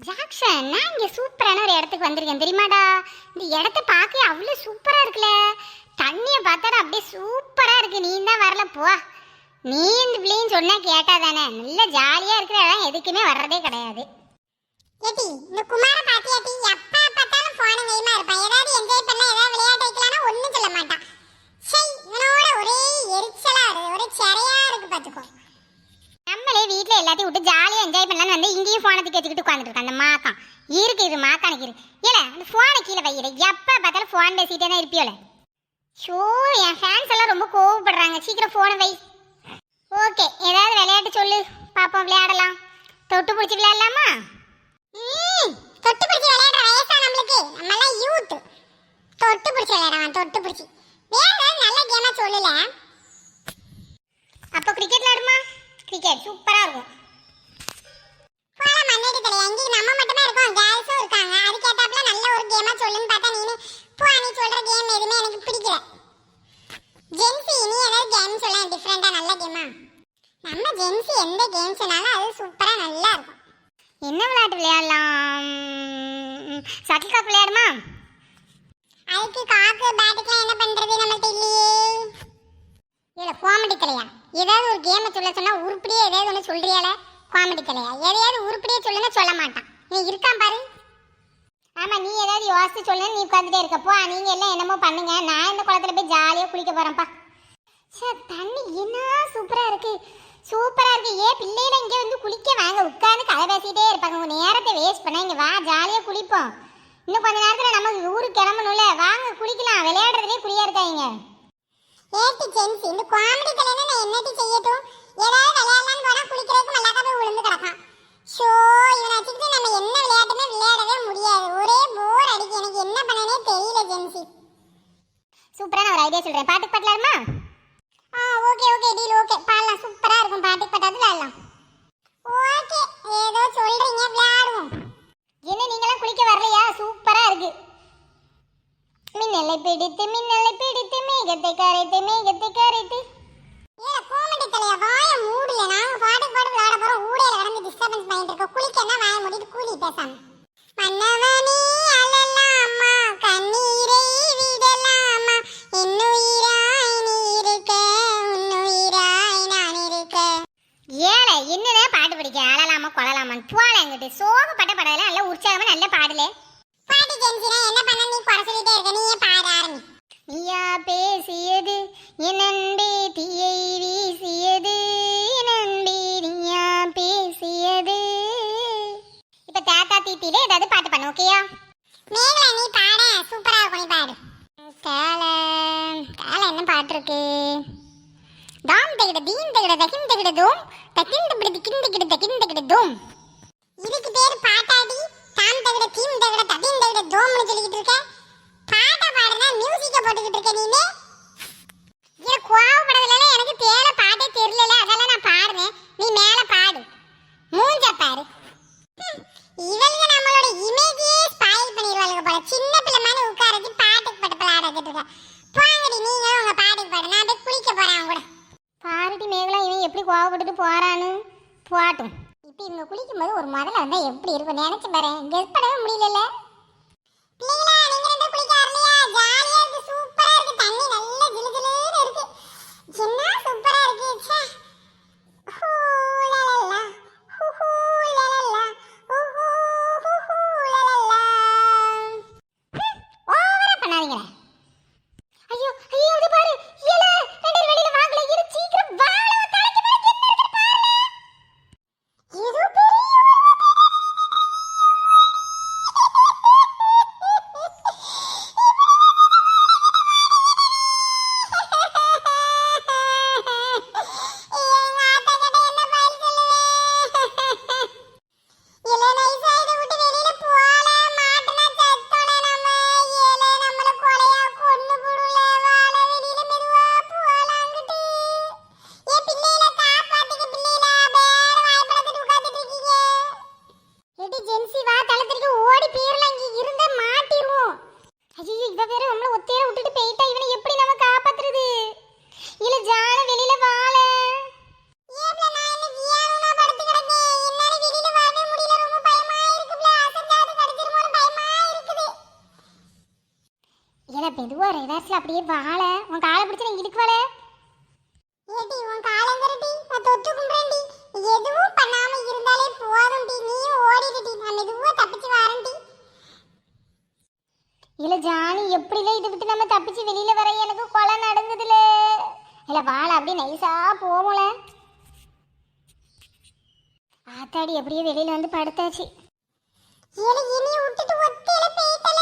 Jackson, நான் இங்கே சூப்பரான ஒரு இடத்துக்கு வந்திருக்கேன் தெரியுமாடா. இந்த இடத்த பார்க்க அவ்வளோ சூப்பராக இருக்குல்ல. தண்ணியை பார்த்தாடா அப்படியே சூப்பராக இருக்கு. நீ தான் வரல போ. நீ இந்த பிள்ளைன்னு சொன்னா கேட்டா தானே. நல்ல ஜாலியாக இருக்கிற இடம் எதுக்குமே வர்றதே கிடையாது. ஏடி இந்த குமார பாத்தியாட்டி எப்ப பார்த்தாலும் போன கைமா இருப்பான். ஏதாவது என்ஜாய் பண்ண ஏதாவது விளையாட்டு வைக்கலாம்னா ஒண்ணும் சொல்ல மாட்டான். சை, இவனோட ஒரே எரிச்சலா இருக்கு, ஒரே சரியா இருக்கு பாத்துக்கோ. நம்மளே வீட்டில் எல்லாத்தையும் விட்டு ஜாலியாக என்ஜாய் பண்ணலான்னு வந்து இங்கேயும் ஃபோனை தூக்கி வச்சுக்கிட்டு உட்காந்துட்டு இருக்கேன். அந்த மாக்கான் இரு மாக்கானுக்கு இரு. ஏல அந்த ஃபோனை கீழே வையிற. எப்போ பார்த்தாலும் ஃபோன் பேசிகிட்டே தான் இருப்பியோல. ஷோ, என் ஃபேன்ஸ் எல்லாம் ரொம்ப கோவப்படுறாங்க. சீக்கிரம் ஃபோனை வை. ஓகே, ஏதாவது விளையாட்டு சொல்லு பாப்போம், விளையாடலாம். தொட்டு பிடிச்சி விளையாடலாமா? தொட்டு பிடிச்சி விளையாடுற வயசா நம்மளுக்கு? நம்மலாம் யூத். தொட்டு பிடிச்சி விளையாடலாம், தொட்டு பிடிச்சி. வேற நல்ல கேமா சொல்லல. அப்போ கிரிக்கெட் விளையாடுமா? கிரிக்கெட் சூப்பராக இருக்கும். போல மண்ணேடி தலையா, இங்கே நம்ம மட்டுமே இருக்கோம், கேர்ள்ஸும் இருக்காங்க. அதுக்கேத்தாப்புல நல்ல ஒரு கேமா சொல்லுன்னு பார்த்தா நீ சொல்ற கேம் எதுவுமே எனக்கு பிடிக்கல. ஜென்சி, நீ ஏதாவது கேம் சொல்ல, டிஃப்ரெண்டா நல்ல கேமா. நம்ம ஜென்சி எந்த கேம் சொன்னாலும் அது சூப்பரா நல்லா இருக்கும். என்ன விளையாட்டு விளையாடலாம்? ஷட்டில் காக் விளையாடுமா? அதுக்கு காக்கு பேட்டுக்குலாம் என்ன பண்றது நம்மள்ட்ட இல்லையே. இல்லை காமெடி தலையா, ஏதாவது ஒரு கேமை சொல்ல சொன்னால் உருப்படியே ஏதாவது ஒன்று சொல்கிறியால. காமெடி தலையா, எதையாவது உருப்படியே சொல்லுன்னா சொல்ல மாட்டான். நீ இருக்கான் பாரு. ஆமாம், நீ ஏதாவது யோசித்து சொல்லுன்னு நீ உட்காந்துட்டே இருக்கப்போ. நீங்கள் எல்லாம் என்னமோ பண்ணுங்க, நான் இந்த குளத்தில் போய் ஜாலியாக குளிக்க போகிறேன்ப்பா. சார், தண்ணி என்ன சூப்பராக இருக்குது, சூப்பராக இருக்குது. ஏன் பிள்ளையில இங்கே வந்து குளிக்க வாங்க, உட்காந்து கதை பேசிகிட்டே இருப்பாங்க. உங்கள் நேரத்தை வேஸ்ட் பண்ண இங்கே வா, ஜாலியாக குளிப்போம். இன்னும் கொஞ்ச நேரத்தில் நமக்கு ஊருக்கு கிளம்பணும்ல, வாங்க குளிக்கலாம். விளையாடுறதுலேயே குளியாக இருக்காங்க. ஏட்டி ஜென்சி, இந்த காமெடி தலைனா நான் என்னடி செய்யட்டும்? ஏதாவது விளையாடலான்னு போனா குளிக்கிறதுக்கு மல்லாக்க போய் விழுந்து கிடக்கான். ஷோ, இவனை வச்சுக்கிட்டு நம்ம என்ன விளையாட்டுமே விளையாடவே முடியாது. ஒரே போர் அடிக்கு. எனக்கு என்ன பண்ணனே தெரியல ஜென்சி. சூப்பரான ஒரு ஐடியா சொல்கிறேன். பாட்டுக்கு பாடலாமா? Okay deal okay. பாடலாம், சூப்பரா இருக்கும். பாட்டுக்கு பாட்டாது விளையாடலாம். ஓகே, ஏதோ சொல்றீங்க, விளையாடுவோம். என்ன நீங்களாம் குளிக்க வரலையா? சூப்பராக இருக்கு. மின்னலை பிடித்து மேகத்தை கரைத்து. ஏ காமெடி தலையா, வாய மூடல. நாங்க பாட்டுக்கு பாட்டு விளையாட போறோம். ஊடையில கடந்து டிஸ்டர்பன்ஸ் பண்ணிட்டு இருக்க. குளிக்கன்னா வாய மூடிட்டு கூலி பேசாம. மன்னவனே அழலாமா, கண்ணீரை விடலாமா, இன்னுயிராய் நீ இருக்க, உன்னுயிராய் நான் இருக்க. ஏழை என்னதான் பாட்டு படிக்க அழலாமா கொள்ளலாமான்னு போல. எங்கிட்ட சோகப்பட்ட படத்துல நல்ல உற்சாகமா நல்ல பாடலே. பாட்டி ஜென்சினா என்ன பண்ண நீ குறை சொல்லிட்டே இருக்க. நீ ஏன் பாட ஆரம்பி. நீயா பேசியது என் அன்பே, தீயை வீசியது என் அன்பே, நீயா பேசியது. இப்ப தாத்தா தீத்திலே ஏதாவது பாட்டு பண்ணு, ஓகேயா? மேகலா, நீ பாட சூப்பரா இருக்கும். நீ பாடு. கால என்ன பாட்டு இருக்கு? தாம் தகிட தீம் தகிட தகிம் தகிட தோம் தகிம் தகிட திகிம் தகிட தகிம் தகிட தோம். இதுக்கு பேர் பாட்டாடி. தாம் தகிட தீம் தகிட தகிம் தகிட தோம்னு சொல்லிக்கிட்டு இருக்க. பாட்டா பாடுனா மியூசிக்க போட்டுக்கிட்டு இருக்க நீனே. இது கோவப்படதுல எனக்கு தேல பாட்டே தெரியல. அதெல்லாம் நான் பாடுறேன், நீ மேல பாடு. மூஞ்ச பாரு. இவங்க நம்மளோட இமேஜையே ஸ்பாயில் பண்ணிடுவாளுங்க போல. சின்ன பிள்ளை மாதிரி உட்காரச்சு பாட்டுக்கு பாட்டு பாடாக்கிட்டு இருக்க. போங்கடி, நீங்களும் உங்க பாட்டுக்கு பாடு. நான் போய் குளிக்க போறேன் அவங்க கூட. பாருடி மேகலா, இவன் எப்படி கோவப்பட்டுட்டு போறான்னு. போட்டும். இப்போ இவங்க குளிக்கும்போது ஒரு முதல்ல வந்தா எப்படி இருக்கும் நினைச்சு பாரு. கெஸ் பண்ணவே முடியல. பிள்ளைங்களா, நீங்க ரெண்டு குளிக்க வரலையா? ஜாலியா இருக்கு, சூப்பரா இருக்கு. தண்ணி நல்ல ஜிலு ஜிலுன்னு இருக்கு. என்ன சூப்பரா இருக்கு. ச்சே. ஹூ லலலா, ஹூ ஹூ லலலா, ஹூ ஹூ ஹூ ஹூ லலலா. ஓவரா பண்ணாதீங்க. ஐயோ ஐயோ, அது பாரு. ஏல ரெண்டு வெளியில வாங்கல. இரு சீக்கிரம் வாள தலைக்கு மேல என்ன இருக்கு பாரு. இது பெரிய மெதுவா ரிவர்ஸ்ல அப்படியே வாழ உன் காலை பிடிச்சு நீ இழுக்கு வாழ. ஏடி உன் காலங்கரடி நான் தொட்டு கும்பிடுறேன்டி. எதுவும் பண்ணாம இருந்தாலே போதும்டி. நீயும் ஓடிடுடி. நான் மெதுவா தப்பிச்சு வரேன்டி. இல்ல ஜானி எப்படில இதை விட்டு நம்ம தப்பிச்சு வெளியில வர எனக்கு கொலை நடங்குதுல. இல்ல வாழ அப்படியே நைஸா போவோல. ஆத்தாடி எப்படியே வெளியில வந்து படுத்தாச்சு. ஏல இனி விட்டுட்டு ஒத்தையில போயிட்டல